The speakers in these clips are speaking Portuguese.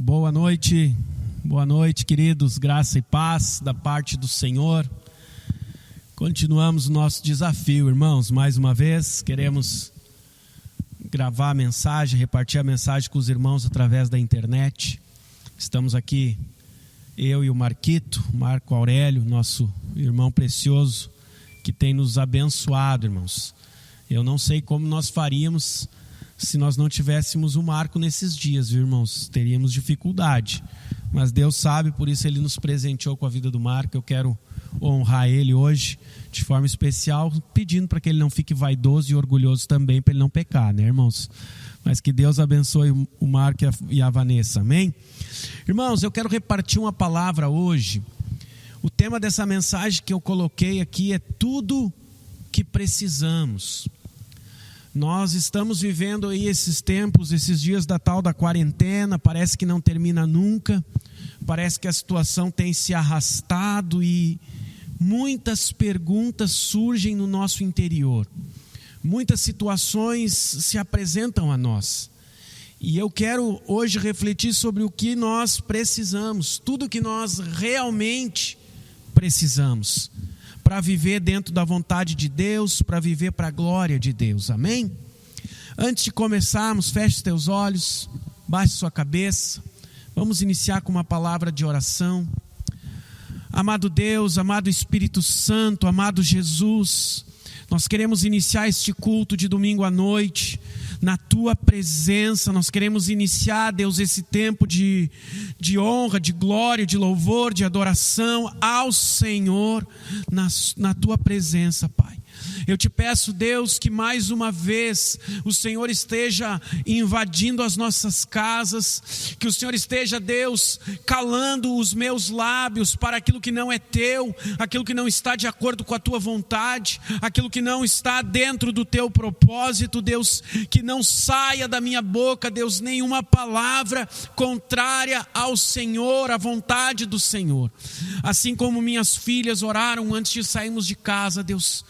Boa noite, queridos, graça e paz da parte do Senhor. Continuamos o nosso desafio, irmãos, mais uma vez, queremos gravar a mensagem, repartir a mensagem com os irmãos através da internet. Estamos aqui, eu e o Marco Aurélio, nosso irmão precioso, que tem nos abençoado, irmãos. Eu não sei como nós faríamos se nós não tivéssemos o Marco nesses dias, viu, irmãos? Teríamos dificuldade, mas Deus sabe, por isso Ele nos presenteou com a vida do Marco. Eu quero honrar Ele hoje, de forma especial, pedindo para que Ele não fique vaidoso e orgulhoso também, para Ele não pecar, né, irmãos? Mas que Deus abençoe o Marco e a Vanessa, amém? Irmãos, eu quero repartir uma palavra hoje. O tema dessa mensagem que eu coloquei aqui é tudo que precisamos. Nós estamos vivendo aí esses tempos, esses dias da tal da quarentena, parece que não termina nunca, parece que a situação tem se arrastado e muitas perguntas surgem no nosso interior, muitas situações se apresentam a nós. E eu quero hoje refletir sobre o que nós precisamos, tudo que nós realmente precisamos, para viver dentro da vontade de Deus, para viver para a glória de Deus, amém? Antes de começarmos, feche os teus olhos, baixe sua cabeça, vamos iniciar com uma palavra de oração. Amado Deus, amado Espírito Santo, amado Jesus, nós queremos iniciar este culto de domingo à noite, na Tua presença. Nós queremos iniciar, Deus, esse tempo de honra, de glória, de louvor, de adoração ao Senhor, na Tua presença, Pai. Eu te peço, Deus, que mais uma vez o Senhor esteja invadindo as nossas casas, que o Senhor esteja, Deus, calando os meus lábios para aquilo que não é Teu, aquilo que não está de acordo com a Tua vontade, aquilo que não está dentro do Teu propósito, Deus, que não saia da minha boca, Deus, nenhuma palavra contrária ao Senhor, à vontade do Senhor. Assim como minhas filhas oraram antes de sairmos de casa, Deus,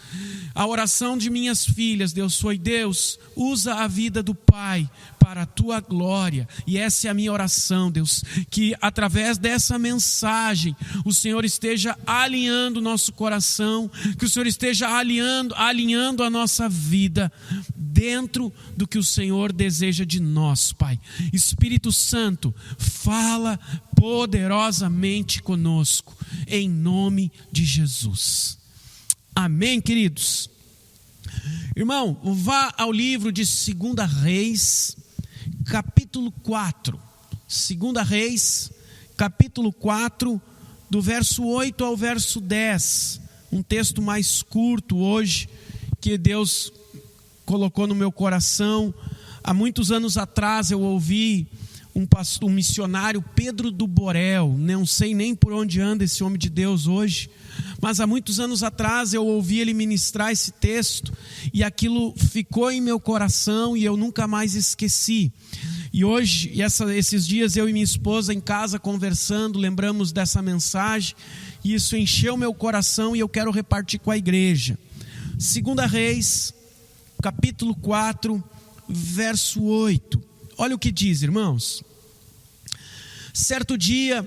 a oração de minhas filhas, Deus, foi: Deus, usa a vida do pai para a Tua glória. E essa é a minha oração, Deus, que através dessa mensagem o Senhor esteja alinhando o nosso coração, que o Senhor esteja alinhando a nossa vida dentro do que o Senhor deseja de nós, Pai. Espírito Santo, fala poderosamente conosco, em nome de Jesus. Amém, queridos? Irmão, vá ao livro de 2 Reis, capítulo 4. 2 Reis, capítulo 4, do verso 8 ao verso 10. Um texto mais curto hoje, que Deus colocou no meu coração. Há muitos anos atrás eu ouvi um missionário, Pedro do Borel, não sei nem por onde anda esse homem de Deus hoje, mas há muitos anos atrás eu ouvi ele ministrar esse texto, e aquilo ficou em meu coração e eu nunca mais esqueci. E hoje, esses dias, eu e minha esposa em casa conversando, lembramos dessa mensagem, e isso encheu meu coração e eu quero repartir com a igreja. 2 Reis, capítulo 4, verso 8. Olha o que diz, irmãos. Certo dia,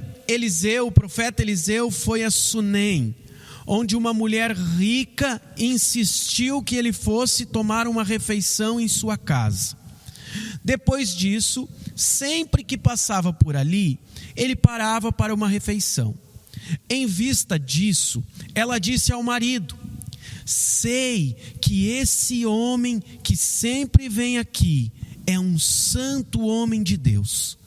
o profeta Eliseu foi a Sunem, onde uma mulher rica insistiu que ele fosse tomar uma refeição em sua casa. Depois disso, sempre que passava por ali, ele parava para uma refeição. Em vista disso, ela disse ao marido: sei que esse homem que sempre vem aqui é um santo homem de Deus.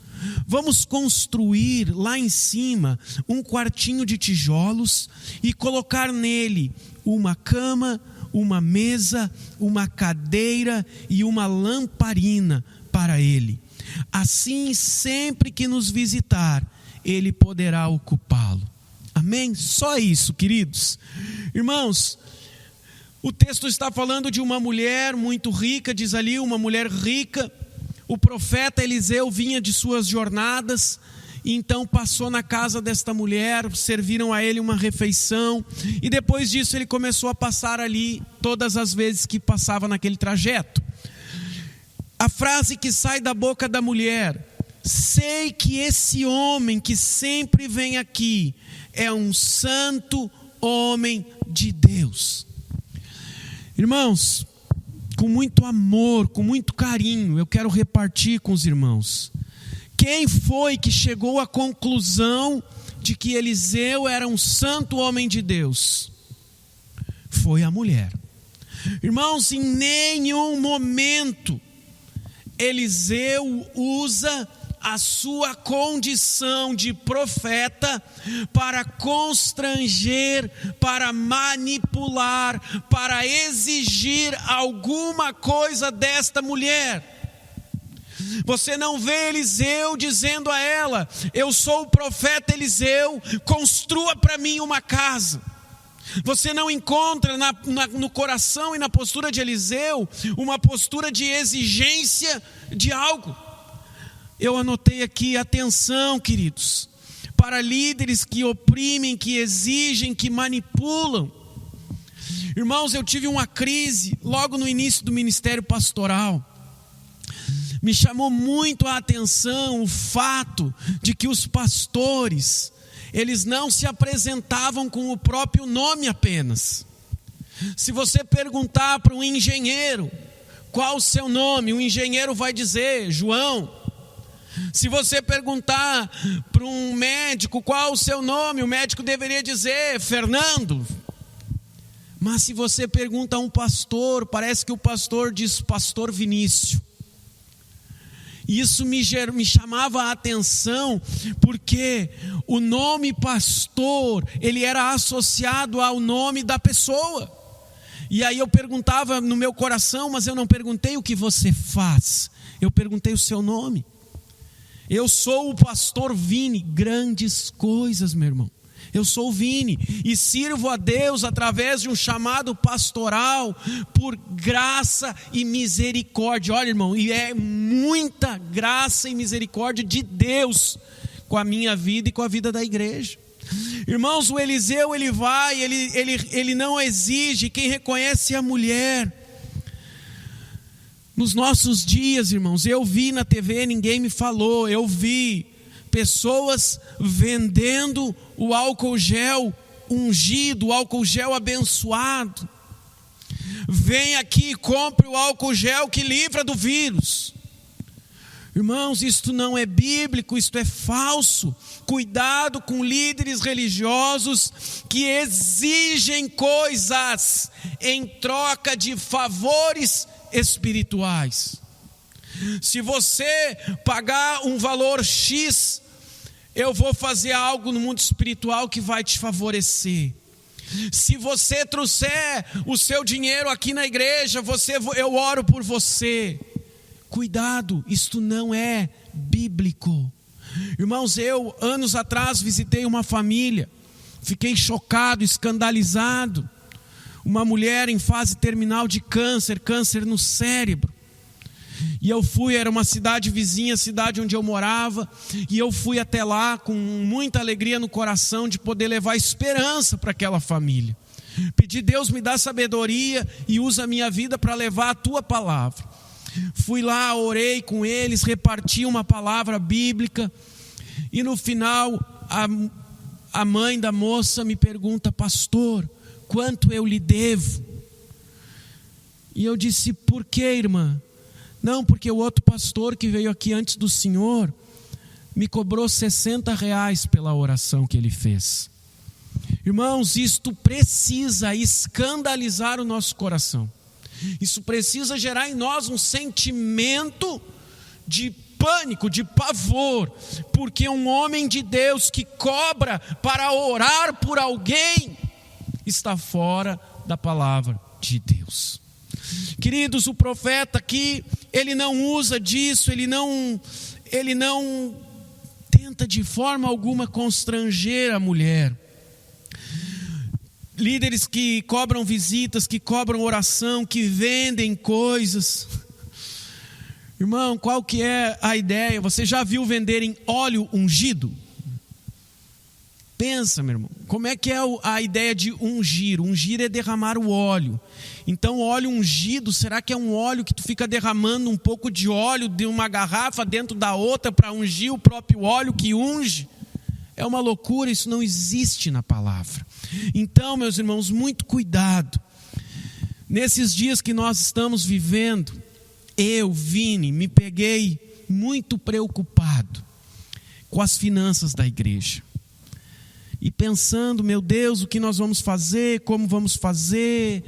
Vamos construir lá em cima um quartinho de tijolos e colocar nele uma cama, uma mesa, uma cadeira e uma lamparina para ele. Assim, sempre que nos visitar, ele poderá ocupá-lo. Amém? Só isso, queridos. Irmãos, o texto está falando de uma mulher muito rica, diz ali, uma mulher rica. O profeta Eliseu vinha de suas jornadas, e então passou na casa desta mulher, serviram a ele uma refeição, e depois disso ele começou a passar ali todas as vezes que passava naquele trajeto. A frase que sai da boca da mulher: sei que esse homem que sempre vem aqui é um santo homem de Deus. Irmãos, com muito amor, com muito carinho, eu quero repartir com os irmãos. Quem foi que chegou à conclusão de que Eliseu era um santo homem de Deus? Foi a mulher. Irmãos, em nenhum momento Eliseu usa a sua condição de profeta para constranger, para manipular, para exigir alguma coisa desta mulher. Você não vê Eliseu dizendo a ela: eu sou o profeta Eliseu, construa para mim uma casa. Você não encontra no coração e na postura de Eliseu uma postura de exigência de algo. Eu anotei aqui: atenção, queridos, para líderes que oprimem, que exigem, que manipulam. Irmãos, eu tive uma crise logo no início do ministério pastoral. Me chamou muito a atenção o fato de que os pastores, eles não se apresentavam com o próprio nome apenas. Se você perguntar para um engenheiro qual o seu nome, o engenheiro vai dizer João. Se você perguntar para um médico qual o seu nome, o médico deveria dizer Fernando. Mas se você pergunta a um pastor, parece que o pastor diz Pastor Vinícius. Isso me chamava a atenção, porque o nome pastor, ele era associado ao nome da pessoa. E aí eu perguntava no meu coração, mas eu não perguntei o que você faz, eu perguntei o seu nome. Eu sou o pastor Vini. Grandes coisas, meu irmão. Eu sou o Vini e sirvo a Deus através de um chamado pastoral por graça e misericórdia. Olha, irmão, e é muita graça e misericórdia de Deus com a minha vida e com a vida da igreja. Irmãos, o Eliseu, ele vai, ele não exige. Quem reconhece a mulher. Nos nossos dias, irmãos, eu vi na TV, ninguém me falou, eu vi pessoas vendendo o álcool gel ungido, o álcool gel abençoado. Vem aqui e compre o álcool gel que livra do vírus. Irmãos, isto não é bíblico, isto é falso. Cuidado com líderes religiosos que exigem coisas em troca de favores espirituais. Se você pagar um valor X, eu vou fazer algo no mundo espiritual que vai te favorecer. Se você trouxer o seu dinheiro aqui na igreja, eu oro por você. Cuidado, isto não é bíblico. Irmãos, eu anos atrás visitei uma família, fiquei chocado, escandalizado. Uma mulher em fase terminal de câncer no cérebro. E eu fui, era uma cidade vizinha, a cidade onde eu morava, e eu fui até lá com muita alegria no coração de poder levar esperança para aquela família. Pedi: Deus, me dá sabedoria e usa a minha vida para levar a tua palavra. Fui lá, orei com eles, reparti uma palavra bíblica, e no final a mãe da moça me pergunta: pastor, quanto eu lhe devo? E eu disse: por que, irmã? Não, porque o outro pastor que veio aqui antes do senhor me cobrou R$60 pela oração que ele fez. Irmãos, isto precisa escandalizar o nosso coração. Isso precisa gerar em nós um sentimento de pânico, de pavor, porque um homem de Deus que cobra para orar por alguém está fora da palavra de Deus. Queridos, o profeta aqui, ele não usa disso, ele não tenta de forma alguma constranger a mulher. Líderes que cobram visitas, que cobram oração, que vendem coisas. Irmão, qual que é a ideia? Você já viu venderem óleo ungido? Pensa, meu irmão, como é que é a ideia de ungir? Ungir é derramar o óleo. Então o óleo ungido, será que é um óleo que tu fica derramando um pouco de óleo de uma garrafa dentro da outra para ungir o próprio óleo que unge? É uma loucura, isso não existe na palavra. Então, meus irmãos, muito cuidado. Nesses dias que nós estamos vivendo, eu, Vini, me peguei muito preocupado com as finanças da igreja. E pensando, meu Deus, o que nós vamos fazer, como vamos fazer,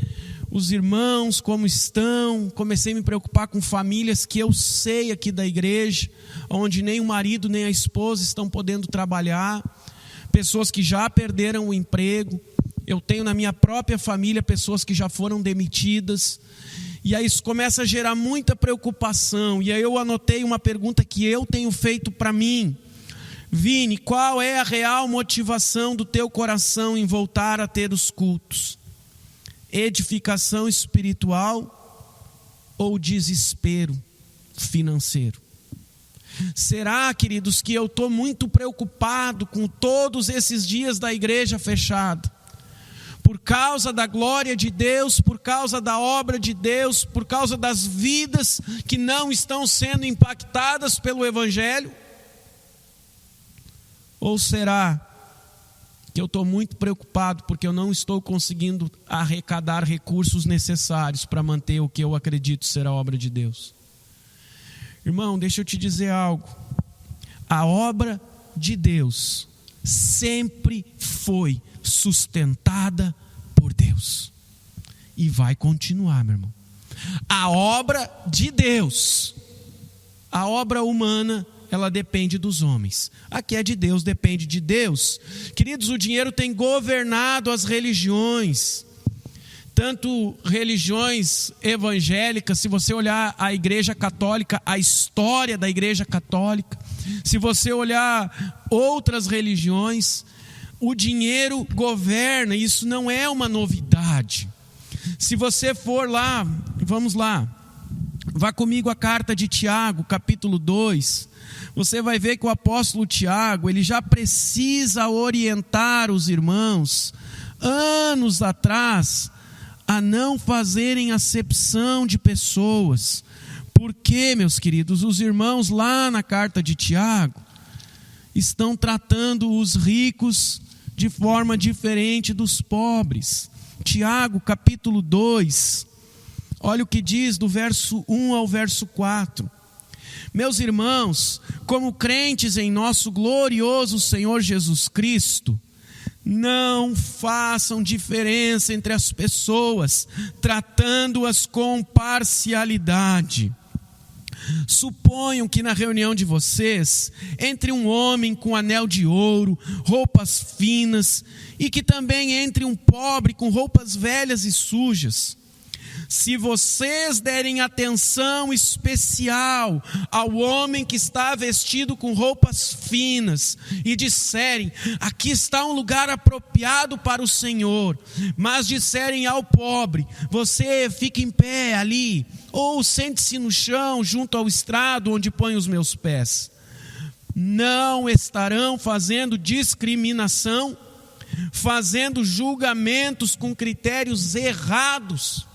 os irmãos como estão. Comecei a me preocupar com famílias que eu sei aqui da igreja, onde nem o marido nem a esposa estão podendo trabalhar, pessoas que já perderam o emprego. Eu tenho na minha própria família pessoas que já foram demitidas, e aí isso começa a gerar muita preocupação. E aí eu anotei uma pergunta que eu tenho feito para mim: Vini, qual é a real motivação do teu coração em voltar a ter os cultos? Edificação espiritual ou desespero financeiro? Será, queridos, que eu estou muito preocupado com todos esses dias da igreja fechada, por causa da glória de Deus, por causa da obra de Deus, por causa das vidas que não estão sendo impactadas pelo Evangelho? Ou será que eu estou muito preocupado porque eu não estou conseguindo arrecadar recursos necessários para manter o que eu acredito ser a obra de Deus? Irmão, deixa eu te dizer algo. A obra de Deus sempre foi sustentada por Deus. E vai continuar, meu irmão. A obra de Deus. A obra humana, ela depende dos homens. A que é de Deus, depende de Deus. Queridos, o dinheiro tem governado as religiões. Tanto religiões evangélicas, se você olhar a igreja católica, a história da igreja católica, se você olhar outras religiões, o dinheiro governa, isso não é uma novidade. Se você for lá, vamos lá, vá comigo à carta de Tiago, capítulo 2, você vai ver que o apóstolo Tiago, ele já precisa orientar os irmãos, anos atrás, a não fazerem acepção de pessoas. Porque, meus queridos, os irmãos lá na carta de Tiago estão tratando os ricos de forma diferente dos pobres. Tiago, capítulo 2, olha o que diz do verso 1 ao verso 4. Meus irmãos, como crentes em nosso glorioso Senhor Jesus Cristo, não façam diferença entre as pessoas, tratando-as com parcialidade. Suponham que na reunião de vocês entre um homem com anel de ouro, roupas finas, e que também entre um pobre com roupas velhas e sujas. Se vocês derem atenção especial ao homem que está vestido com roupas finas e disserem, aqui está um lugar apropriado para o Senhor, mas disserem ao pobre, você fica em pé ali, ou sente-se no chão junto ao estrado onde põe os meus pés, não estarão fazendo discriminação, fazendo julgamentos com critérios errados.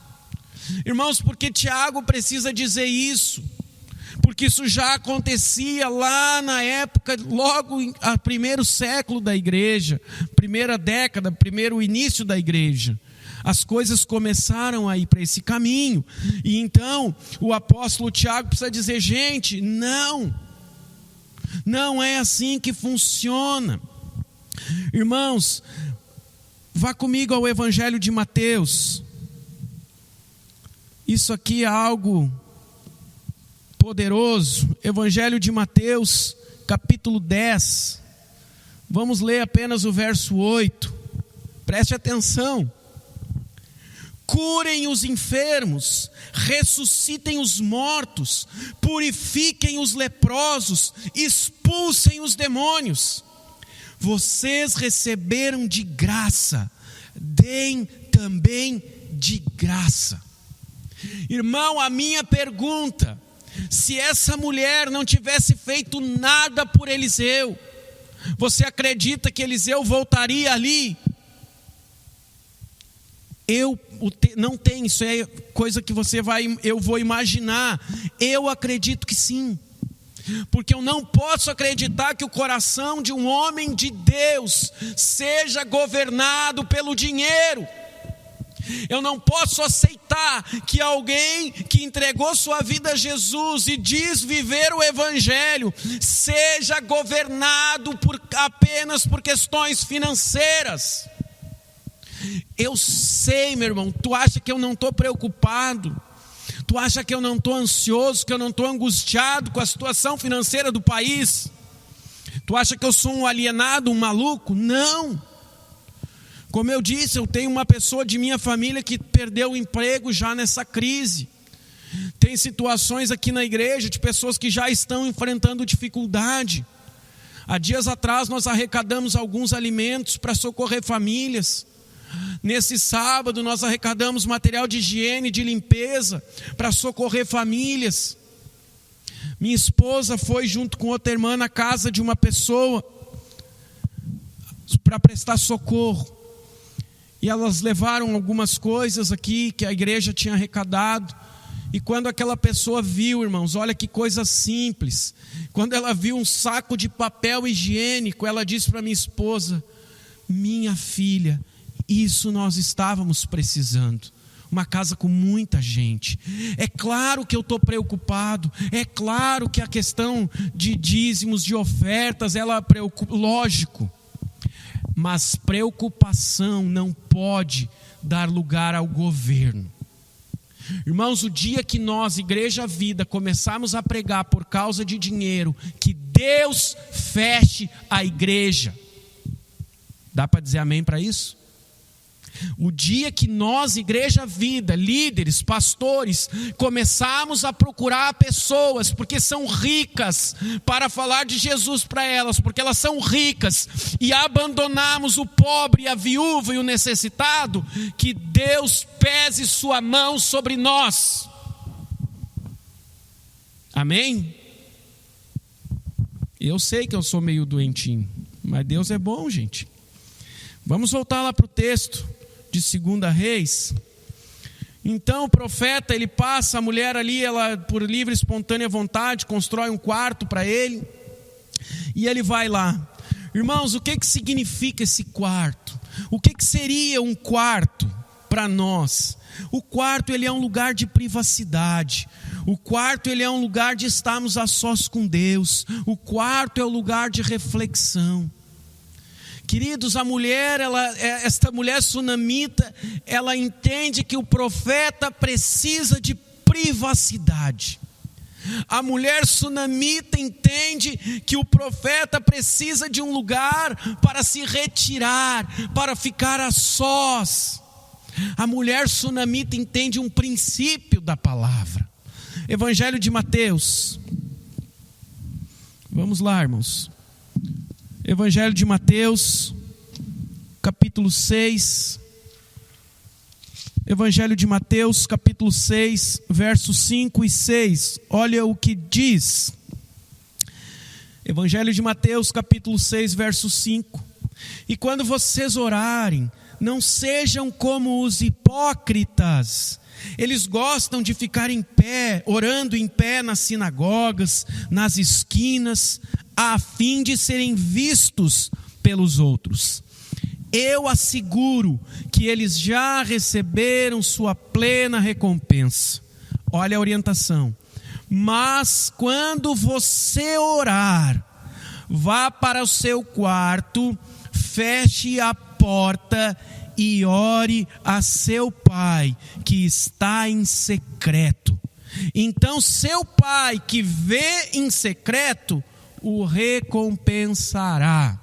Irmãos, porque Tiago precisa dizer isso? Porque isso já acontecia lá na época, logo no primeiro século da igreja, primeira década, primeiro início da igreja. As coisas começaram a ir para esse caminho. E então o apóstolo Tiago precisa dizer, gente, não é assim que funciona. Irmãos, vá comigo ao Evangelho de Mateus. Isso aqui é algo poderoso. Evangelho de Mateus, capítulo 10. Vamos ler apenas o verso 8. Preste atenção. Curem os enfermos, ressuscitem os mortos, purifiquem os leprosos, expulsem os demônios. Vocês receberam de graça, deem também de graça. Irmão, a minha pergunta, se essa mulher não tivesse feito nada por Eliseu, Você acredita que Eliseu voltaria ali? Não tem, isso é coisa que eu vou imaginar. Eu acredito que sim. Porque eu não posso acreditar que o coração de um homem de Deus seja governado pelo dinheiro. Eu não posso aceitar que alguém que entregou sua vida a Jesus e diz viver o Evangelho seja governado apenas por questões financeiras. Eu sei, meu irmão, tu acha que eu não estou preocupado? Tu acha que eu não estou ansioso, que eu não estou angustiado com a situação financeira do país? Tu acha que eu sou um alienado, um maluco? Não. Como eu disse, eu tenho uma pessoa de minha família que perdeu o emprego já nessa crise. Tem situações aqui na igreja de pessoas que já estão enfrentando dificuldade. Há dias atrás nós arrecadamos alguns alimentos para socorrer famílias. Nesse sábado nós arrecadamos material de higiene, de limpeza, para socorrer famílias. Minha esposa foi junto com outra irmã na casa de uma pessoa para prestar socorro. E elas levaram algumas coisas aqui que a igreja tinha arrecadado. E quando aquela pessoa viu, irmãos, olha que coisa simples. Quando ela viu um saco de papel higiênico, ela disse para minha esposa: minha filha, isso nós estávamos precisando. Uma casa com muita gente. É claro que eu estou preocupado. É claro que a questão de dízimos, de ofertas, ela preocupa, lógico. Mas preocupação não pode dar lugar ao governo. Irmãos, o dia que nós, Igreja Vida, começarmos a pregar por causa de dinheiro, que Deus feche a igreja. Dá para dizer amém para isso? O dia que nós, Igreja Vida, líderes, pastores, começarmos a procurar pessoas, porque são ricas, para falar de Jesus para elas, porque elas são ricas, e abandonarmos o pobre, a viúva e o necessitado, que Deus pese sua mão sobre nós. Amém? Eu sei que eu sou meio doentinho, mas Deus é bom, gente. Vamos voltar lá para o texto de 2 Reis. Então o profeta, ele passa, a mulher ali, ela por livre e espontânea vontade, constrói um quarto para ele, e ele vai lá. Irmãos, o que significa esse quarto? O que seria um quarto para nós? O quarto, ele é um lugar de privacidade. O quarto, ele é um lugar de estarmos a sós com Deus. O quarto é o lugar de reflexão. Queridos, esta mulher sunamita, ela entende que o profeta precisa de privacidade. A mulher sunamita entende que o profeta precisa de um lugar para se retirar, para ficar a sós. A mulher sunamita entende um princípio da palavra. Evangelho de Mateus. Vamos lá, irmãos. Evangelho de Mateus, capítulo 6. Evangelho de Mateus, capítulo 6, versos 5 e 6. Olha o que diz. Evangelho de Mateus, capítulo 6, verso 5. E quando vocês orarem, não sejam como os hipócritas. Eles gostam de ficar em pé, orando em pé nas sinagogas, nas esquinas, a fim de serem vistos pelos outros. Eu asseguro que eles já receberam sua plena recompensa. Olha a orientação. Mas quando você orar, vá para o seu quarto, feche a porta e ore a seu pai que está em secreto. Então seu pai que vê em secreto o recompensará.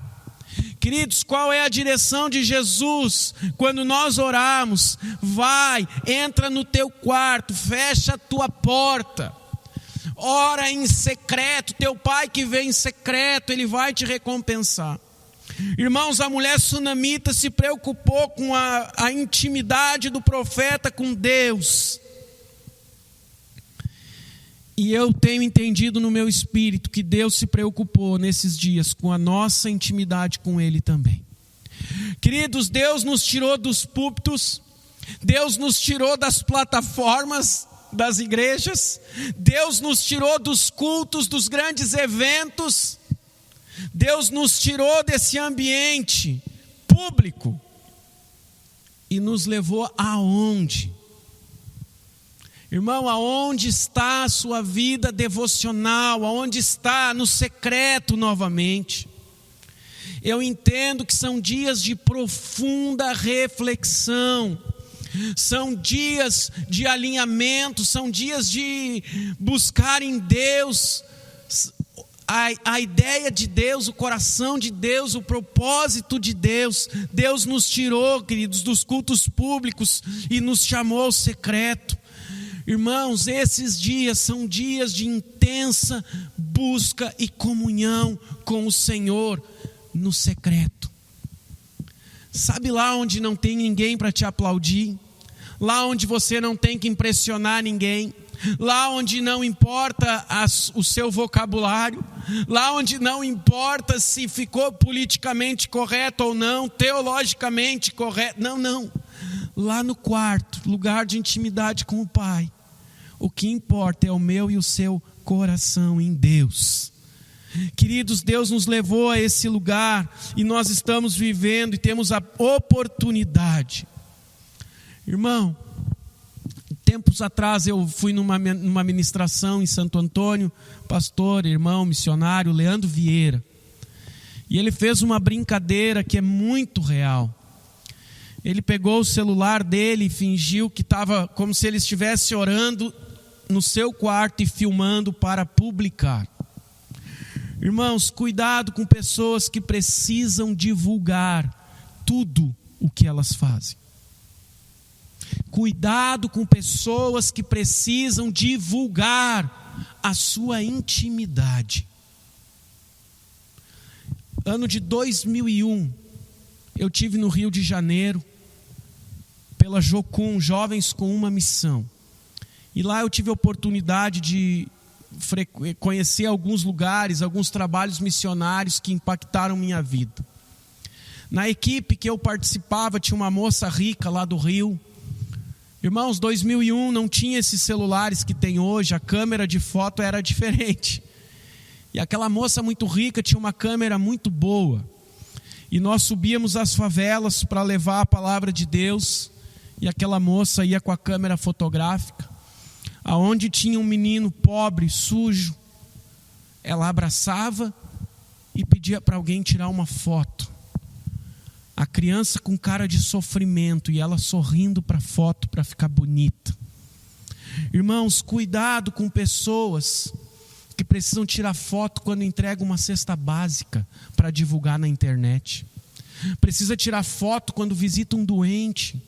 Queridos, qual é a direção de Jesus? Quando nós orarmos, vai, entra no teu quarto, fecha a tua porta, ora em secreto, teu pai que vê em secreto, ele vai te recompensar. Irmãos, a mulher sunamita se preocupou com a intimidade do profeta com Deus. E eu tenho entendido no meu espírito que Deus se preocupou nesses dias com a nossa intimidade com Ele também. Queridos, Deus nos tirou dos púlpitos, Deus nos tirou das plataformas das igrejas, Deus nos tirou dos cultos, dos grandes eventos, Deus nos tirou desse ambiente público e nos levou aonde? Irmão, aonde está a sua vida devocional? Aonde está no secreto novamente? Eu entendo que são dias de profunda reflexão, são dias de alinhamento, são dias de buscar em Deus a ideia de Deus, o coração de Deus, o propósito de Deus. Deus nos tirou, queridos, dos cultos públicos e nos chamou ao secreto. Irmãos, esses dias são dias de intensa busca e comunhão com o Senhor no secreto. Sabe lá onde não tem ninguém para te aplaudir? Lá onde você não tem que impressionar ninguém? Lá onde não importa o seu vocabulário? Lá onde não importa se ficou politicamente correto ou não, teologicamente correto? Não. Lá no quarto, lugar de intimidade com o Pai, o que importa é o meu e o seu coração em Deus. Queridos, Deus nos levou a esse lugar e nós estamos vivendo e temos a oportunidade. Irmão, tempos atrás eu fui numa ministração em Santo Antônio, pastor, irmão, missionário, Leandro Vieira, e ele fez uma brincadeira que é muito real. Ele pegou o celular dele e fingiu que estava como se ele estivesse orando no seu quarto e filmando para publicar. Irmãos, cuidado com pessoas que precisam divulgar tudo o que elas fazem. Cuidado com pessoas que precisam divulgar a sua intimidade. Ano de 2001, eu tive no Rio de Janeiro, pela Jocum, Jovens com uma Missão. E lá eu tive a oportunidade de conhecer alguns lugares, alguns trabalhos missionários que impactaram minha vida. Na equipe que eu participava tinha uma moça rica lá do Rio. Irmãos, 2001 não tinha esses celulares que tem hoje, a câmera de foto era diferente. E aquela moça muito rica tinha uma câmera muito boa. E nós subíamos as favelas para levar a palavra de Deus. E aquela moça ia com a câmera fotográfica. Aonde tinha um menino pobre, sujo, ela abraçava e pedia para alguém tirar uma foto. A criança com cara de sofrimento e ela sorrindo para a foto para ficar bonita. Irmãos, cuidado com pessoas que precisam tirar foto quando entregam uma cesta básica para divulgar na internet. Precisa tirar foto quando visita um doente.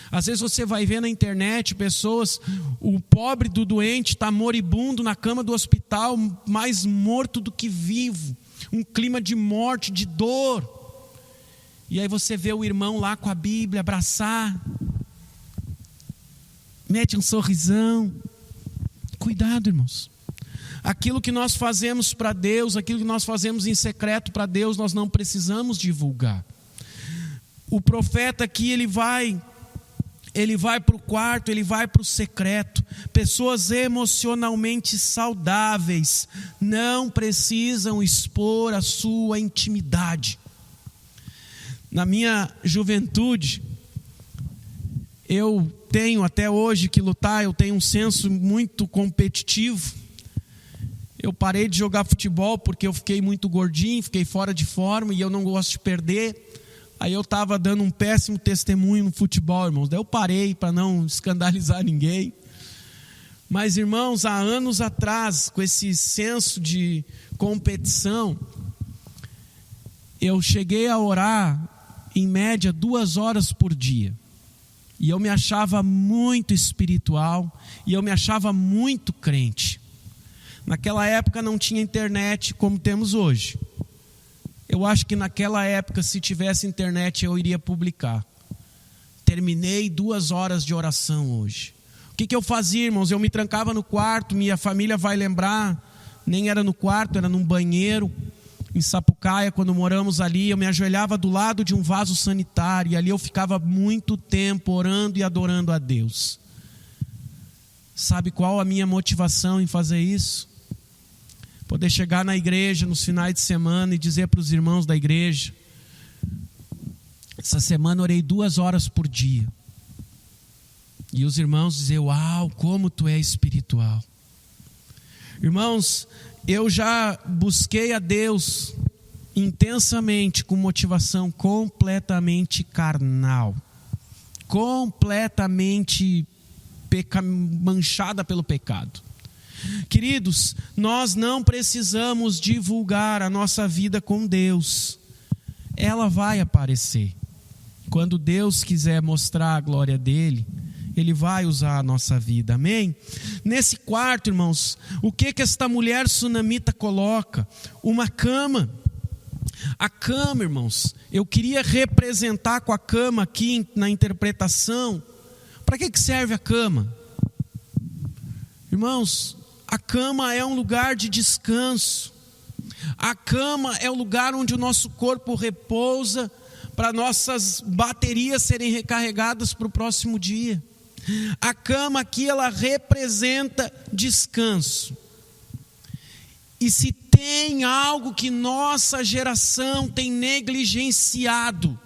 Às vezes você vai ver na internet pessoas, o pobre do doente está moribundo na cama do hospital, mais morto do que vivo, um clima de morte, de dor. E aí você vê o irmão lá com a Bíblia, abraçar, mete um sorrisão. Cuidado, irmãos. Aquilo que nós fazemos para Deus, aquilo que nós fazemos em secreto para Deus, nós não precisamos divulgar. O profeta aqui, ele vai para o quarto, ele vai para o secreto. Pessoas emocionalmente saudáveis não precisam expor a sua intimidade. Na minha juventude, eu tenho até hoje que lutar, eu tenho um senso muito competitivo. Eu parei de jogar futebol porque eu fiquei muito gordinho, fiquei fora de forma e eu não gosto de perder. Aí eu estava dando um péssimo testemunho no futebol, irmãos. Daí eu parei para não escandalizar ninguém. Mas, irmãos, há anos atrás, com esse senso de competição, eu cheguei a orar, em média, 2 horas por dia. E eu me achava muito espiritual, e eu me achava muito crente. Naquela época não tinha internet como temos hoje. Eu acho que naquela época, se tivesse internet, eu iria publicar. Terminei 2 horas de oração hoje. O que eu fazia, irmãos? Eu me trancava no quarto, minha família vai lembrar, nem era no quarto, era num banheiro, em Sapucaia, quando moramos ali, eu me ajoelhava do lado de um vaso sanitário, e ali eu ficava muito tempo orando e adorando a Deus. Sabe qual a minha motivação em fazer isso? Poder chegar na igreja nos finais de semana e dizer para os irmãos da igreja: essa semana orei 2 horas por dia. E os irmãos dizer: uau, como tu é espiritual. Irmãos, eu já busquei a Deus intensamente com motivação completamente carnal, completamente manchada pelo pecado. Queridos, nós não precisamos divulgar a nossa vida com Deus. Ela vai aparecer. Quando Deus quiser mostrar a glória dele, Ele vai usar a nossa vida, amém? Nesse quarto, irmãos, o que esta mulher sunamita coloca? Uma cama. A cama, irmãos, eu queria representar com a cama aqui na interpretação. Para que serve a cama? Irmãos, a cama é um lugar de descanso. A cama é o lugar onde o nosso corpo repousa para nossas baterias serem recarregadas para o próximo dia. A cama aqui, ela representa descanso. E se tem algo que nossa geração tem negligenciado,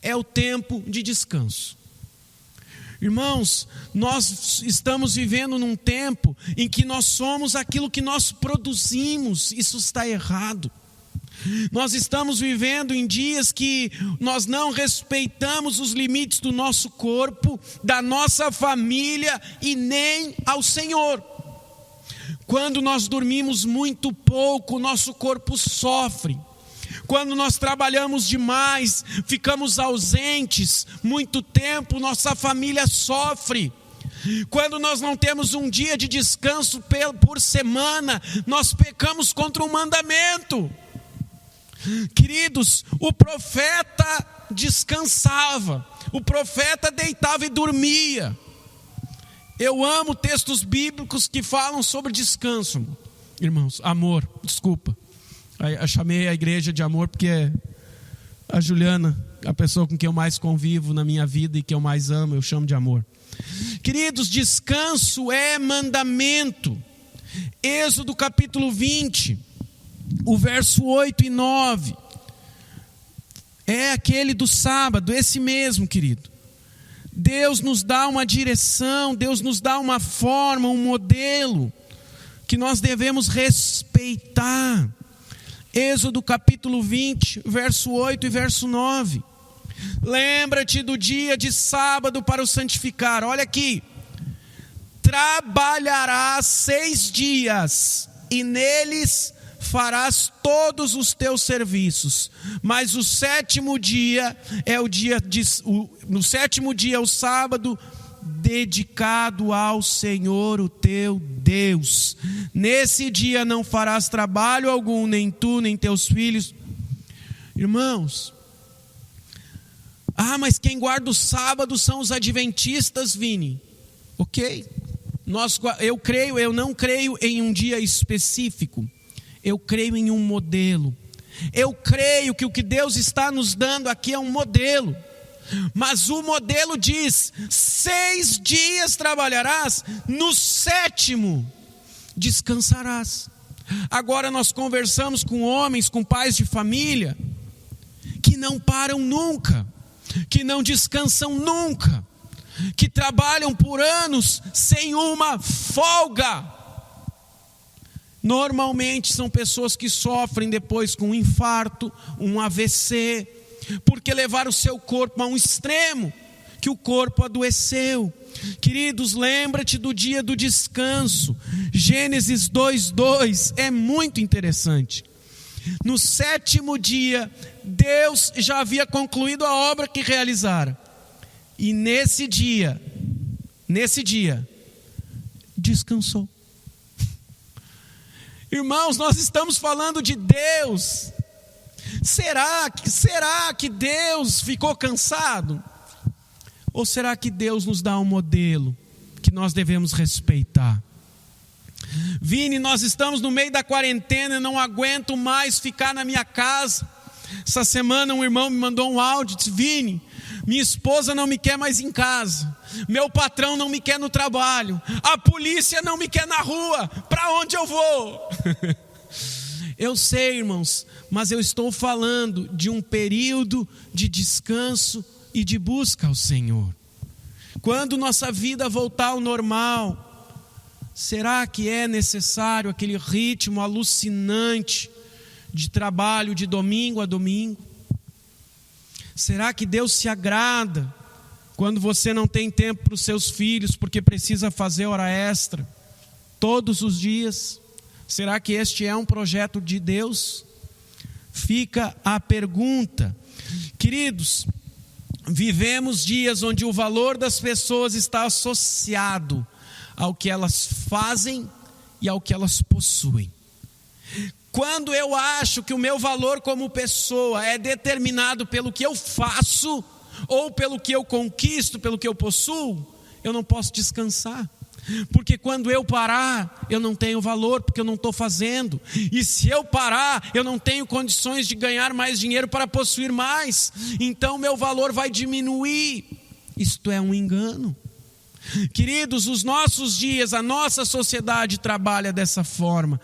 é o tempo de descanso. Irmãos, nós estamos vivendo num tempo em que nós somos aquilo que nós produzimos. Isso está errado. Nós estamos vivendo em dias que nós não respeitamos os limites do nosso corpo, da nossa família e nem ao Senhor. Quando nós dormimos muito pouco, nosso corpo sofre. Quando nós trabalhamos demais, ficamos ausentes muito tempo, nossa família sofre. Quando nós não temos um dia de descanso por semana, nós pecamos contra um mandamento. Queridos, o profeta descansava, o profeta deitava e dormia. Eu amo textos bíblicos que falam sobre descanso, irmãos. Amor, desculpa, eu chamei a igreja de amor porque a Juliana, a pessoa com quem eu mais convivo na minha vida e que eu mais amo, eu chamo de amor. Queridos, descanso é mandamento. Êxodo capítulo 20, o verso 8 e 9, é aquele do sábado, esse mesmo, querido. Deus nos dá uma direção, Deus nos dá uma forma, um modelo, que nós devemos respeitar. Êxodo capítulo 20, verso 8 e verso 9. Lembra-te do dia de sábado para o santificar. Olha aqui. Trabalharás 6 dias, e neles farás todos os teus serviços, mas o 7º dia é o dia no 7º dia é o sábado dedicado ao Senhor, o teu Deus. Nesse dia não farás trabalho algum, nem tu, nem teus filhos. Irmãos, mas quem guarda o sábado são os adventistas, Vini. Ok, eu não creio em um dia específico. Eu creio em um modelo. Eu creio que o que Deus está nos dando aqui é um modelo. Mas o modelo diz: 6 dias trabalharás, no 7º descansarás. Agora nós conversamos com homens, com pais de família, que não param nunca, que não descansam nunca, que trabalham por anos sem uma folga. Normalmente são pessoas que sofrem depois com um infarto, um AVC, porque levaram o seu corpo a um extremo, que o corpo adoeceu. Queridos, lembra-te do dia do descanso. Gênesis 2:2 é muito interessante. No 7º dia, Deus já havia concluído a obra que realizara. E nesse dia, descansou. Irmãos, nós estamos falando de Deus. Será que Deus ficou cansado? Ou será que Deus nos dá um modelo que nós devemos respeitar. Vini, nós estamos no meio da quarentena, eu não aguento mais ficar na minha casa. Essa semana um irmão me mandou um áudio, disse: Vini, minha esposa não me quer mais em casa, meu patrão não me quer no trabalho, a polícia não me quer na rua, para onde eu vou? Eu sei, irmãos, mas eu estou falando de um período de descanso e de busca ao Senhor. Quando nossa vida voltar ao normal, será que é necessário aquele ritmo alucinante de trabalho de domingo a domingo? Será que Deus se agrada quando você não tem tempo para os seus filhos porque precisa fazer hora extra todos os dias? Será que este é um projeto de Deus? Fica a pergunta. Queridos, vivemos dias onde o valor das pessoas está associado ao que elas fazem e ao que elas possuem. Quando eu acho que o meu valor como pessoa é determinado pelo que eu faço, ou pelo que eu conquisto, pelo que eu possuo, eu não posso descansar. Porque quando eu parar, eu não tenho valor, porque eu não estou fazendo. E se eu parar, eu não tenho condições de ganhar mais dinheiro para possuir mais. Então meu valor vai diminuir. Isto é um engano. Queridos, os nossos dias, a nossa sociedade trabalha dessa forma.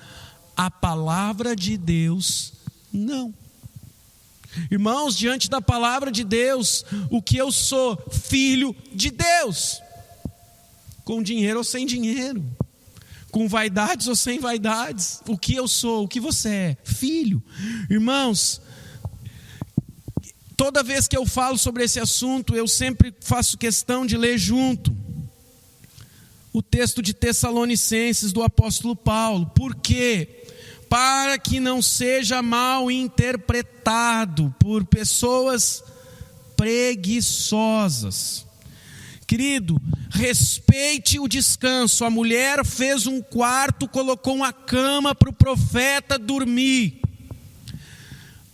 A palavra de Deus, não. Irmãos, diante da palavra de Deus, o que eu sou? Filho de Deus. Com dinheiro ou sem dinheiro, com vaidades ou sem vaidades. O que eu sou? O que você é? Filho. Irmãos, toda vez que eu falo sobre esse assunto, eu sempre faço questão de ler junto o texto de Tessalonicenses do apóstolo Paulo. Por quê? Para que não seja mal interpretado por pessoas preguiçosas. Querido, respeite o descanso. A mulher fez um quarto, colocou uma cama para o profeta dormir.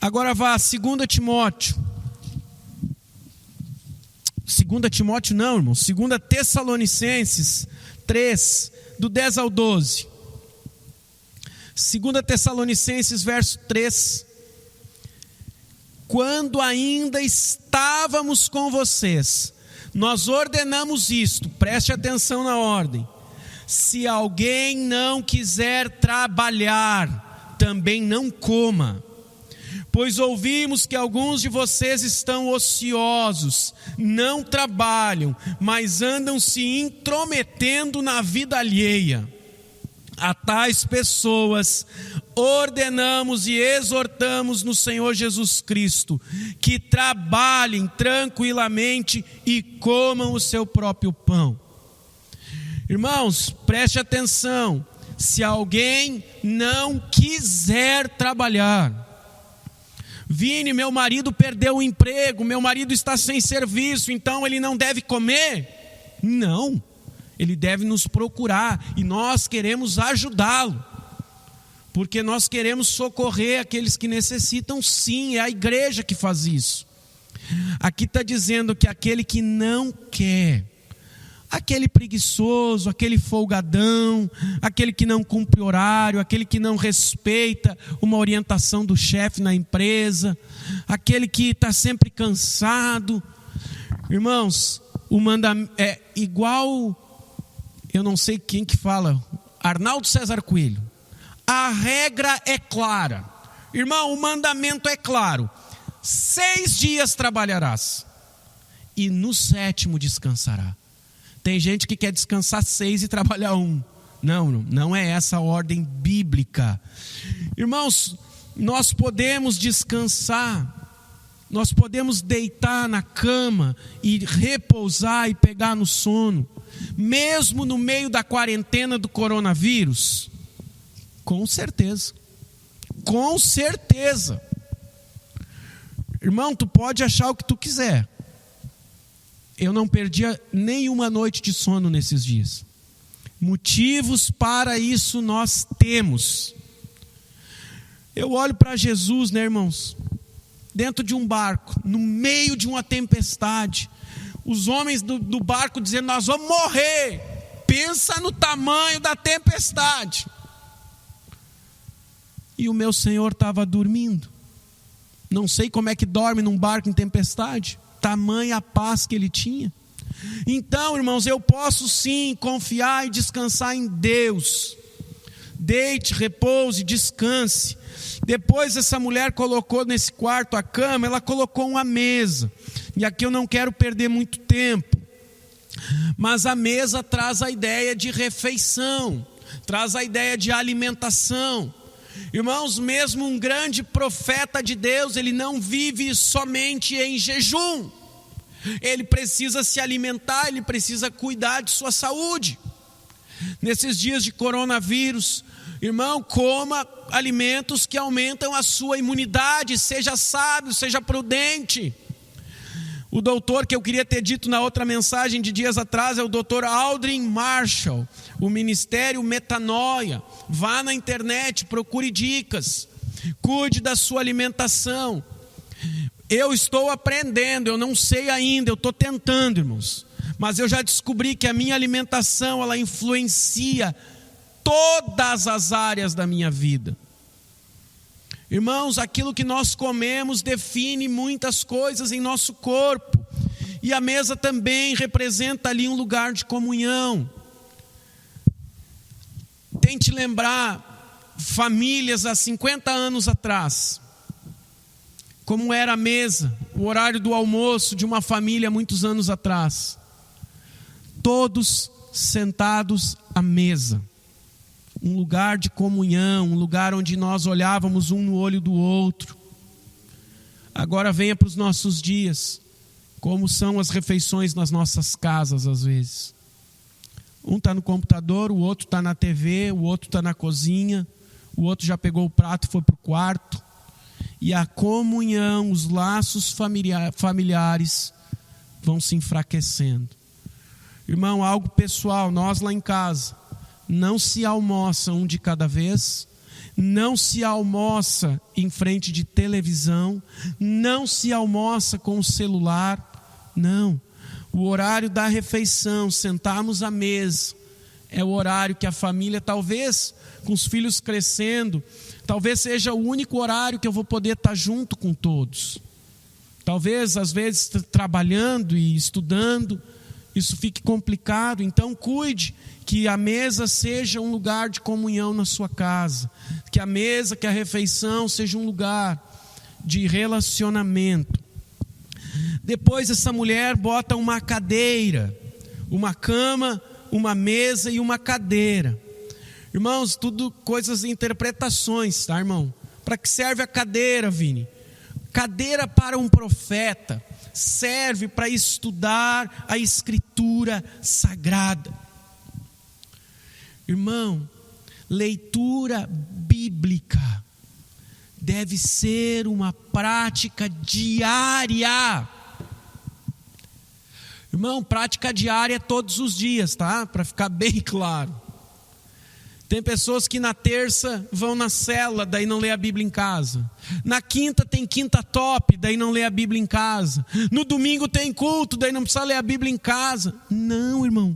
Agora vá, 2 Timóteo. 2 Timóteo não, irmão. 2 Tessalonicenses 3, do 10 ao 12. 2 Tessalonicenses, verso 3. Quando ainda estávamos com vocês, nós ordenamos isto, preste atenção na ordem: se alguém não quiser trabalhar, também não coma, pois ouvimos que alguns de vocês estão ociosos, não trabalham, mas andam se intrometendo na vida alheia. A tais pessoas ordenamos e exortamos no Senhor Jesus Cristo que trabalhem tranquilamente e comam o seu próprio pão. Irmãos, preste atenção: se alguém não quiser trabalhar, Vini, meu marido perdeu o emprego, meu marido está sem serviço, então ele não deve comer? Não. Ele deve nos procurar e nós queremos ajudá-lo, porque nós queremos socorrer aqueles que necessitam. Sim, é a igreja que faz isso. Aqui está dizendo que aquele que não quer, aquele preguiçoso, aquele folgadão, aquele que não cumpre horário, aquele que não respeita uma orientação do chefe na empresa, aquele que está sempre cansado. Irmãos, o mandamento é igual... Eu não sei quem que fala, Arnaldo César Coelho. A regra é clara. Irmão, o mandamento é claro: 6 dias trabalharás e no 7º descansará. Tem gente que quer descansar 6 e trabalhar 1. Não é essa a ordem bíblica. Irmãos, nós podemos descansar, nós podemos deitar na cama e repousar e pegar no sono, mesmo no meio da quarentena do coronavírus? Com certeza. Com certeza. Irmão, tu pode achar o que tu quiser. Eu não perdi nenhuma noite de sono nesses dias. Motivos para isso nós temos. Eu olho para Jesus, né, irmãos? Dentro de um barco, no meio de uma tempestade, os homens do barco dizendo: nós vamos morrer. pensa no tamanho da tempestade. E o meu Senhor estava dormindo. Não sei como é que dorme num barco em tempestade, tamanha a paz que ele tinha. Então, irmãos, eu posso sim confiar e descansar em Deus. Deite, repouse, descanse. Depois essa mulher colocou nesse quarto a cama, ela colocou uma mesa. E aqui eu não quero perder muito tempo. Mas a mesa traz a ideia de refeição, traz a ideia de alimentação. Irmãos, mesmo um grande profeta de Deus, ele não vive somente em jejum. Ele precisa se alimentar, ele precisa cuidar de sua saúde. Nesses dias de coronavírus, irmão, coma alimentos que aumentam a sua imunidade, seja sábio, seja prudente. O doutor que eu queria ter dito na outra mensagem de dias atrás é o doutor Aldrin Marshall, o Ministério Metanoia. Vá na internet, procure dicas, cuide da sua alimentação. Eu estou aprendendo, eu não sei ainda, eu estou tentando, irmãos. Mas eu já descobri que a minha alimentação, ela influencia todas as áreas da minha vida. Irmãos, aquilo que nós comemos define muitas coisas em nosso corpo. E a mesa também representa ali um lugar de comunhão. Tente lembrar famílias há 50 anos atrás. Como era a mesa, o horário do almoço de uma família há muitos anos atrás. Todos sentados à mesa. Um lugar de comunhão, um lugar onde nós olhávamos um no olho do outro. Agora venha para os nossos dias, como são as refeições nas nossas casas às vezes. Um está no computador, o outro está na TV, o outro está na cozinha, o outro já pegou o prato e foi para o quarto. E a comunhão, os laços familiares vão se enfraquecendo. Irmão, algo pessoal, nós lá em casa, não se almoça um de cada vez, não se almoça em frente de televisão, não se almoça com o celular, não. O horário da refeição, sentarmos à mesa, é o horário que a família, talvez com os filhos crescendo, talvez seja o único horário que eu vou poder estar junto com todos. Talvez, às vezes, trabalhando e estudando, isso fique complicado. Então cuide que a mesa seja um lugar de comunhão na sua casa, que a mesa, que a refeição seja um lugar de relacionamento. Depois essa mulher bota uma cadeira, uma cama, uma mesa e uma cadeira. Irmãos, tudo coisas, interpretações, tá, irmão? Para que serve a cadeira, Vini? Cadeira para um profeta serve para estudar a Escritura Sagrada. Irmão, leitura bíblica deve ser uma prática diária. Irmão, prática diária todos os dias, tá? Para ficar bem claro. Tem pessoas que na terça vão na célula, daí não lê a Bíblia em casa. Na quinta tem quinta top, daí não lê a Bíblia em casa. No domingo tem culto, daí não precisa ler a Bíblia em casa. Não, irmão.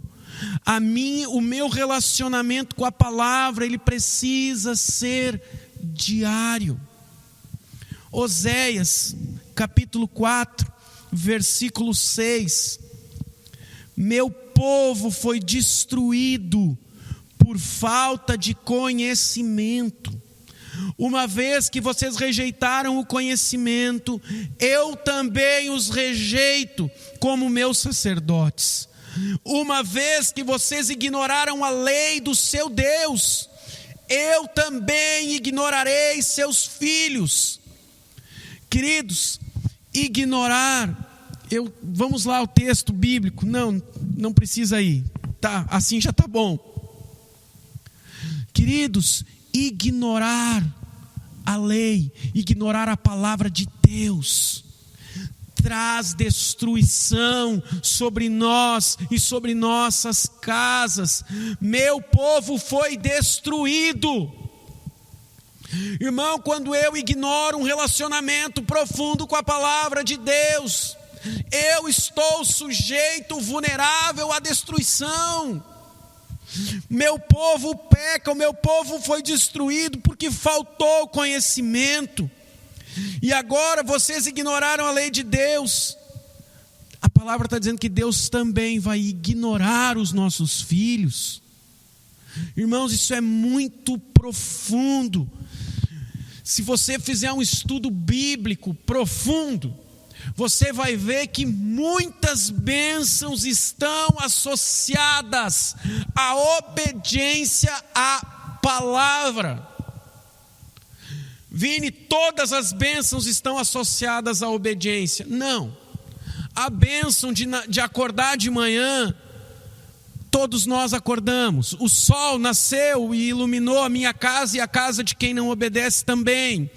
O meu relacionamento com a palavra, ele precisa ser diário. Oséias, capítulo 4, versículo 6. Meu povo foi destruído por falta de conhecimento. Uma vez que vocês rejeitaram o conhecimento, eu também os rejeito como meus sacerdotes. Uma vez que vocês ignoraram a lei do seu Deus, eu também ignorarei seus filhos. Queridos, ignorar, vamos lá ao texto bíblico, não precisa ir, tá, assim já está bom. Queridos, ignorar a lei, ignorar a palavra de Deus, traz destruição sobre nós e sobre nossas casas. Meu povo foi destruído. Irmão, quando eu ignoro um relacionamento profundo com a palavra de Deus, eu estou sujeito, vulnerável à destruição. Meu povo peca, o meu povo foi destruído porque faltou conhecimento. E agora vocês ignoraram a lei de Deus. A palavra está dizendo que Deus também vai ignorar os nossos filhos. Irmãos, isso é muito profundo. Se você fizer um estudo bíblico profundo, você vai ver que muitas bênçãos estão associadas à obediência à palavra. Vini, todas as bênçãos estão associadas à obediência. Não. A bênção de acordar de manhã, todos nós acordamos. O sol nasceu e iluminou a minha casa e a casa de quem não obedece também.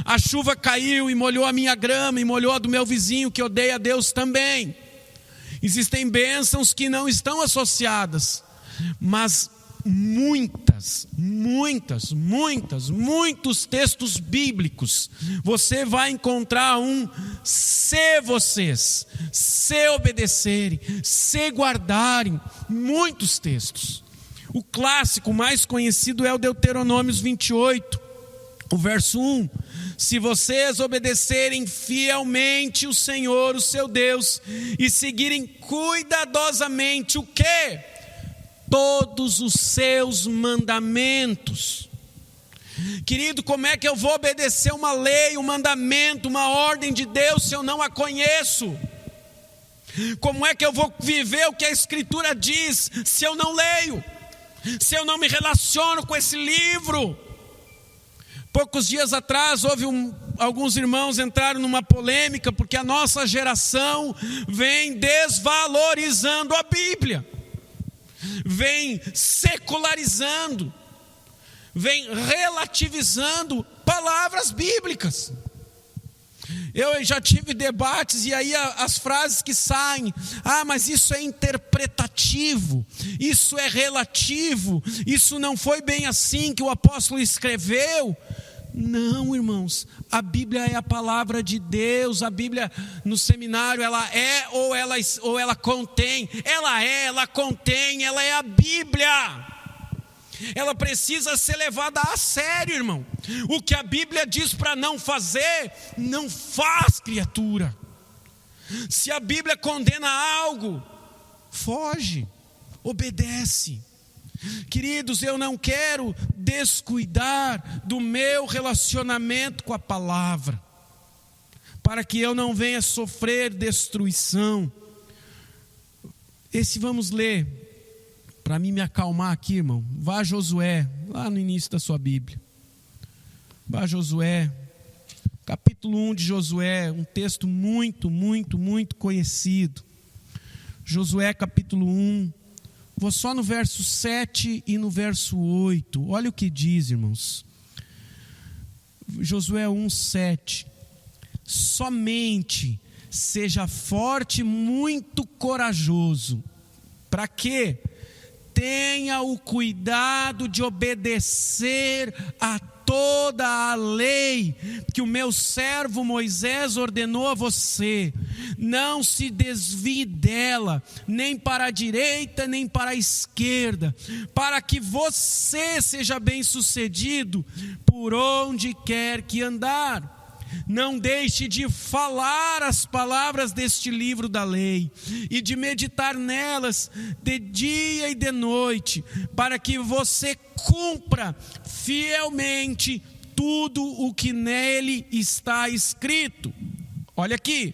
A chuva caiu e molhou a minha grama e molhou a do meu vizinho que odeia a Deus também. Existem bênçãos que não estão associadas, mas muitos textos bíblicos, você vai encontrar se obedecerem, se guardarem, muitos textos. O clássico mais conhecido é o Deuteronômio 28, o verso 1. Se vocês obedecerem fielmente o Senhor, o seu Deus, e seguirem cuidadosamente o quê? Todos os seus mandamentos. Querido, como é que eu vou obedecer uma lei, um mandamento, uma ordem de Deus se eu não a conheço? Como é que eu vou viver o que a Escritura diz se eu não leio? Se eu não me relaciono com esse livro? Poucos dias atrás alguns irmãos entraram numa polêmica porque a nossa geração vem desvalorizando a Bíblia, vem secularizando, vem relativizando palavras bíblicas. Eu já tive debates e aí as frases que saem: mas isso é interpretativo, isso é relativo, isso não foi bem assim que o apóstolo escreveu. Não, irmãos, a Bíblia é a palavra de Deus. A Bíblia no seminário ela é ou ela contém, ela contém, ela é a Bíblia. Ela precisa ser levada a sério, irmão. O que a Bíblia diz para não fazer, não faz, criatura. Se a Bíblia condena algo, foge, obedece. Queridos, eu não quero descuidar do meu relacionamento com a palavra, para que eu não venha sofrer destruição. Vamos ler, para mim me acalmar aqui, irmão. Vá a Josué, lá no início da sua Bíblia. Vá a Josué, capítulo 1 de Josué, um texto muito conhecido. Josué capítulo 1. Vou só no verso 7 e no verso 8. Olha o que diz, irmãos. Josué 1:7. Somente seja forte e muito corajoso. Para quê? Tenha o cuidado de obedecer a toda a lei que o meu servo Moisés ordenou a você. Não se desvie dela, nem para a direita, nem para a esquerda, para que você seja bem-sucedido por onde quer que andar. Não deixe de falar as palavras deste livro da lei e de meditar nelas de dia e de noite, para que você cumpra fielmente tudo o que nele está escrito. Olha aqui.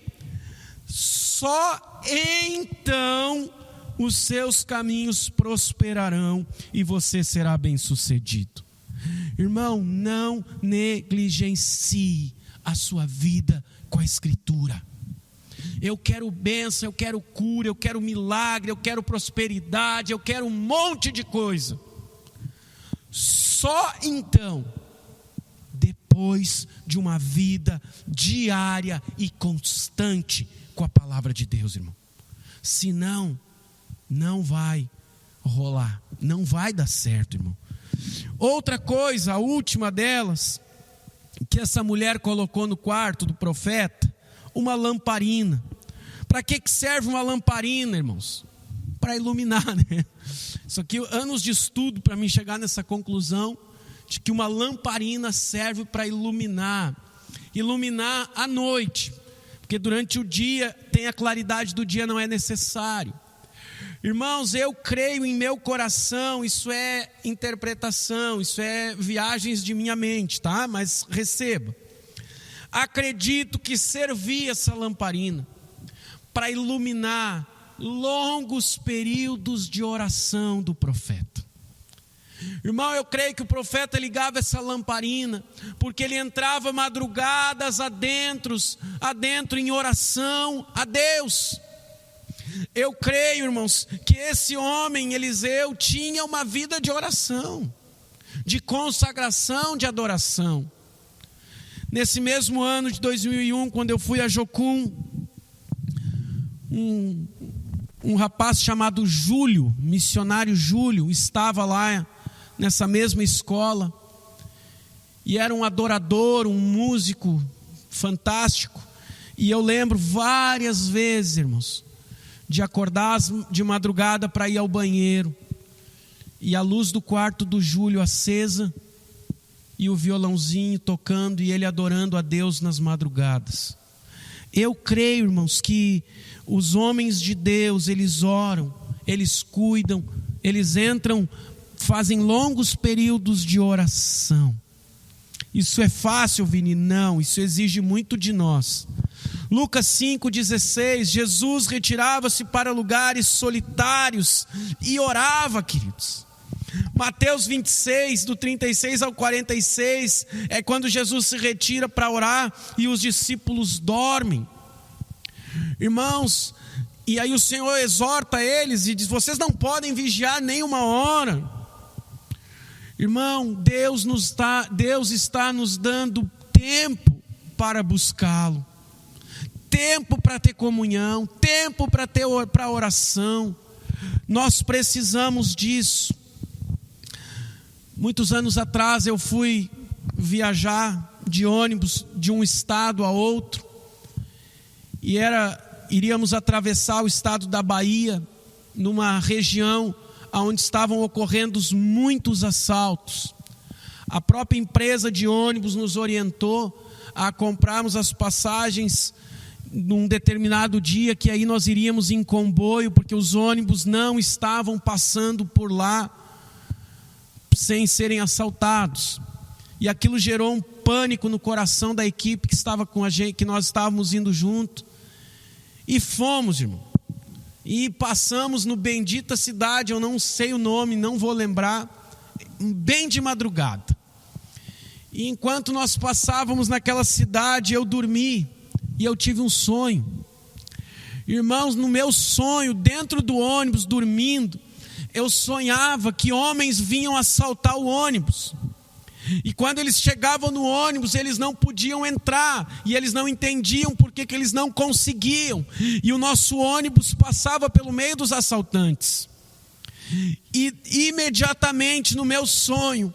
Só então os seus caminhos prosperarão e você será bem-sucedido. Irmão, não negligencie a sua vida com a Escritura. Eu quero bênção, eu quero cura, eu quero milagre, eu quero prosperidade, eu quero um monte de coisa. Só então, depois de uma vida diária e constante com a palavra de Deus, irmão. Senão, não vai rolar, não vai dar certo, irmão. Outra coisa, a última delas, que essa mulher colocou no quarto do profeta, uma lamparina. Para que serve uma lamparina, irmãos? Para iluminar, né? Isso aqui, anos de estudo para mim chegar nessa conclusão de que uma lamparina serve para iluminar a noite, porque durante o dia tem a claridade do dia, não é necessário. Irmãos, eu creio em meu coração, isso é interpretação, isso é viagens de minha mente, tá? Mas receba. Acredito que servia essa lamparina para iluminar longos períodos de oração do profeta. Irmão, eu creio que o profeta ligava essa lamparina porque ele entrava madrugadas adentro em oração a Deus. Eu creio, irmãos, que esse homem, Eliseu, tinha uma vida de oração, de consagração, de adoração. Nesse mesmo ano de 2001, quando eu fui a Jocum, um rapaz chamado Júlio, missionário Júlio, estava lá nessa mesma escola, e era um adorador, um músico fantástico. E eu lembro várias vezes, irmãos, de acordar de madrugada para ir ao banheiro, e a luz do quarto do Júlio acesa, e o violãozinho tocando, e ele adorando a Deus nas madrugadas. Eu creio, irmãos, que os homens de Deus, eles oram, eles cuidam, eles entram, fazem longos períodos de oração. Isso é fácil, Vini? Não, isso exige muito de nós. Lucas 5,16, Jesus retirava-se para lugares solitários e orava, queridos. Mateus 26, do 36 ao 46, é quando Jesus se retira para orar e os discípulos dormem. Irmãos, e aí o Senhor exorta eles e diz: vocês não podem vigiar nem uma hora. Irmão, Deus está nos dando tempo para buscá-lo, tempo para ter comunhão, tempo para oração. Nós precisamos disso. Muitos anos atrás eu fui viajar de ônibus de um estado a outro, e iríamos atravessar o estado da Bahia, numa região onde estavam ocorrendo muitos assaltos. A própria empresa de ônibus nos orientou a comprarmos as passagens num determinado dia, que aí nós iríamos em comboio, porque os ônibus não estavam passando por lá sem serem assaltados. E aquilo gerou um pânico no coração da equipe que estava com a gente, que nós estávamos indo junto. E fomos, irmão. E passamos no bendita cidade, eu não sei o nome, não vou lembrar, bem de madrugada. E enquanto nós passávamos naquela cidade, eu dormi e eu tive um sonho. Irmãos, no meu sonho, dentro do ônibus, dormindo, eu sonhava que homens vinham assaltar o ônibus. E quando eles chegavam no ônibus, eles não podiam entrar, e eles não entendiam por que eles não conseguiam. E o nosso ônibus passava pelo meio dos assaltantes. E imediatamente no meu sonho,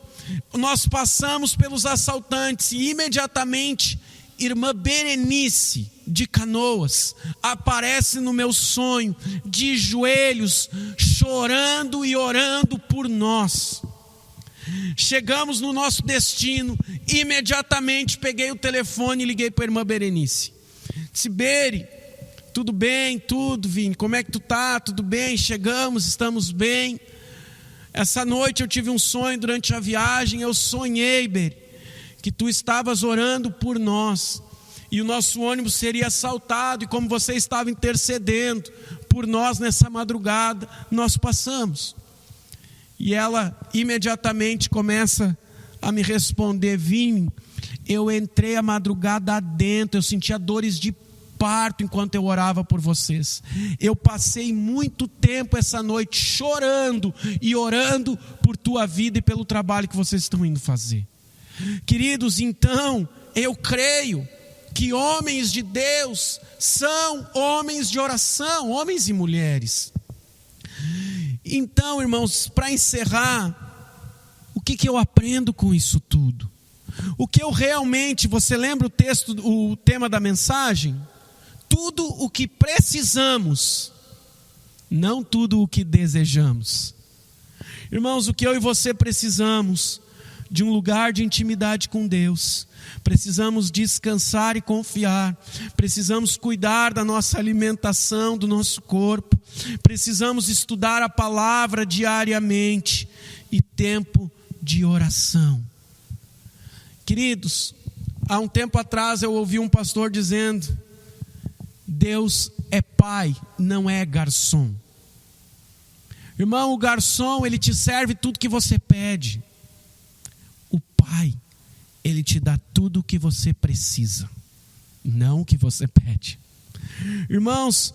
nós passamos pelos assaltantes, e imediatamente irmã Berenice de Canoas aparece no meu sonho, de joelhos, chorando e orando por nós. Chegamos no nosso destino, imediatamente peguei o telefone e liguei para a irmã Berenice. Disse: Beri, tudo bem? Tudo, Vini, como é que tu tá? Tudo bem? Chegamos, estamos bem. Essa noite eu tive um sonho durante a viagem, eu sonhei, Beri, que tu estavas orando por nós, e o nosso ônibus seria assaltado, e como você estava intercedendo por nós nessa madrugada, nós passamos. E ela imediatamente começa a me responder: Vini, eu entrei a madrugada adentro, eu sentia dores de parto enquanto eu orava por vocês. Eu passei muito tempo essa noite chorando e orando por tua vida e pelo trabalho que vocês estão indo fazer. Queridos, então, eu creio que homens de Deus são homens de oração, homens e mulheres. Então, irmãos, para encerrar, o que eu aprendo com isso tudo? O que eu realmente, você lembra o tema da mensagem? Tudo o que precisamos, não tudo o que desejamos. Irmãos, o que eu e você precisamos de um lugar de intimidade com Deus. Precisamos descansar e confiar. Precisamos cuidar da nossa alimentação, do nosso corpo. Precisamos estudar a palavra diariamente e tempo de oração. Queridos, há um tempo atrás eu ouvi um pastor dizendo: Deus é pai, não é garçom. Irmão, o garçom, ele te serve tudo que você pede. O pai, ele te dá tudo o que você precisa, não o que você pede. Irmãos,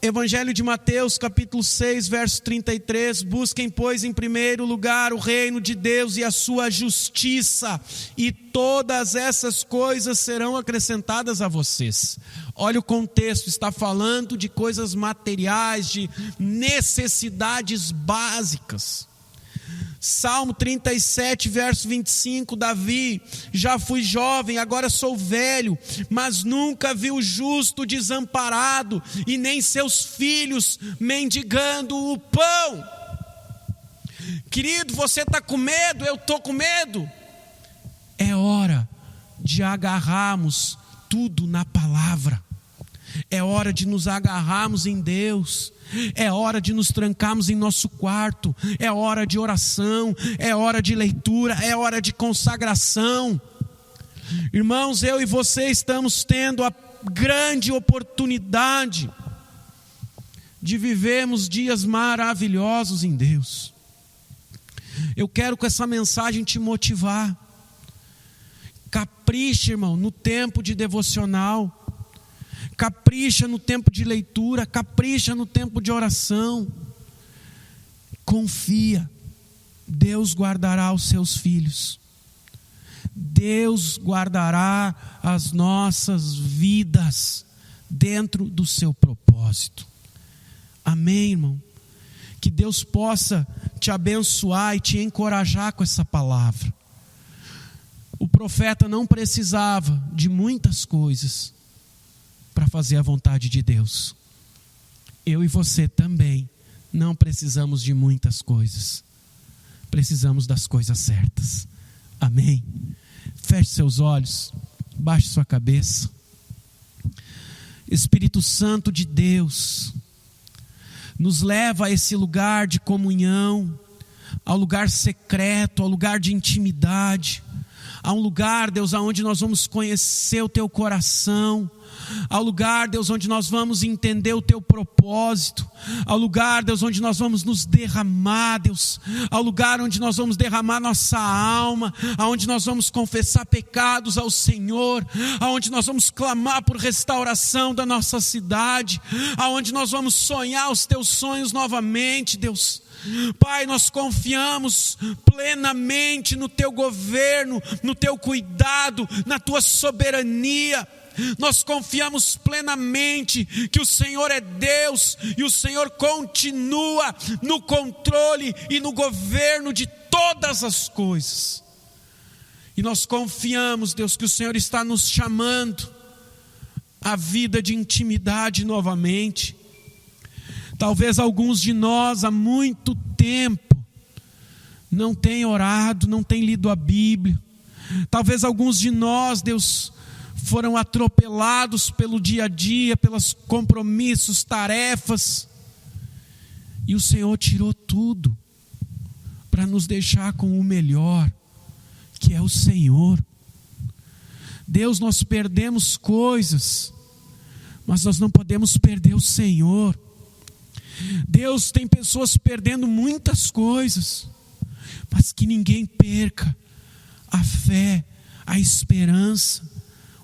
Evangelho de Mateus, capítulo 6, verso 33, busquem, pois, em primeiro lugar o reino de Deus e a sua justiça, e todas essas coisas serão acrescentadas a vocês. Olha o contexto, está falando de coisas materiais, de necessidades básicas. Salmo 37, verso 25, Davi: já fui jovem, agora sou velho, mas nunca vi o justo desamparado, e nem seus filhos mendigando o pão. Querido, você está com medo? Eu estou com medo. É hora de agarrarmos tudo na palavra. É hora de nos agarrarmos em Deus. É hora de nos trancarmos em nosso quarto. É hora de oração. É hora de leitura. É hora de consagração. Irmãos, eu e você estamos tendo a grande oportunidade de vivermos dias maravilhosos em Deus. Eu quero com essa mensagem te motivar. Capricha, irmão, no tempo de devocional. Capricha no tempo de leitura, capricha no tempo de oração. Confia, Deus guardará os seus filhos. Deus guardará as nossas vidas dentro do seu propósito. Amém, irmão? Que Deus possa te abençoar e te encorajar com essa palavra. O profeta não precisava de muitas coisas para fazer a vontade de Deus. Eu e você também não precisamos de muitas coisas. Precisamos das coisas certas. Amém? Feche seus olhos, baixe sua cabeça. Espírito Santo de Deus, nos leva a esse lugar de comunhão, ao lugar secreto, ao lugar de intimidade, a um lugar, Deus, aonde nós vamos conhecer o Teu coração, ao lugar, Deus, onde nós vamos entender o Teu propósito, ao lugar, Deus, onde nós vamos nos derramar, Deus, ao lugar onde nós vamos derramar nossa alma, aonde nós vamos confessar pecados ao Senhor, aonde nós vamos clamar por restauração da nossa cidade, aonde nós vamos sonhar os Teus sonhos novamente, Deus. Pai, nós confiamos plenamente no Teu governo, no Teu cuidado, na Tua soberania. Nós confiamos plenamente que o Senhor é Deus e o Senhor continua no controle e no governo de todas as coisas. E nós confiamos, Deus, que o Senhor está nos chamando à vida de intimidade novamente. Talvez alguns de nós há muito tempo não tenham orado, não tenham lido a Bíblia. Talvez alguns de nós, Deus, foram atropelados pelo dia a dia, pelos compromissos, tarefas. E o Senhor tirou tudo para nos deixar com o melhor, que é o Senhor. Deus, nós perdemos coisas, mas nós não podemos perder o Senhor. Deus, tem pessoas perdendo muitas coisas, mas que ninguém perca a fé, a esperança,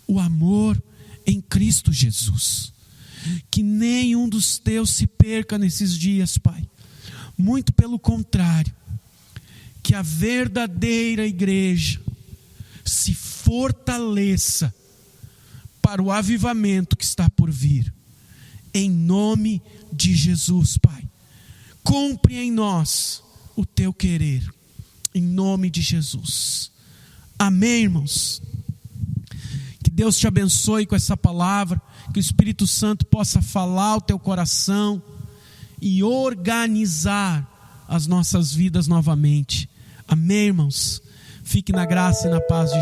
o amor em Cristo Jesus. Que nenhum dos teus se perca nesses dias, Pai. Muito pelo contrário, que a verdadeira igreja se fortaleça para o avivamento que está por vir. Em nome de Jesus, Pai. Cumpre em nós o teu querer. Em nome de Jesus. Amém, irmãos? Que Deus te abençoe com essa palavra. Que o Espírito Santo possa falar ao teu coração e organizar as nossas vidas novamente. Amém, irmãos? Fique na graça e na paz de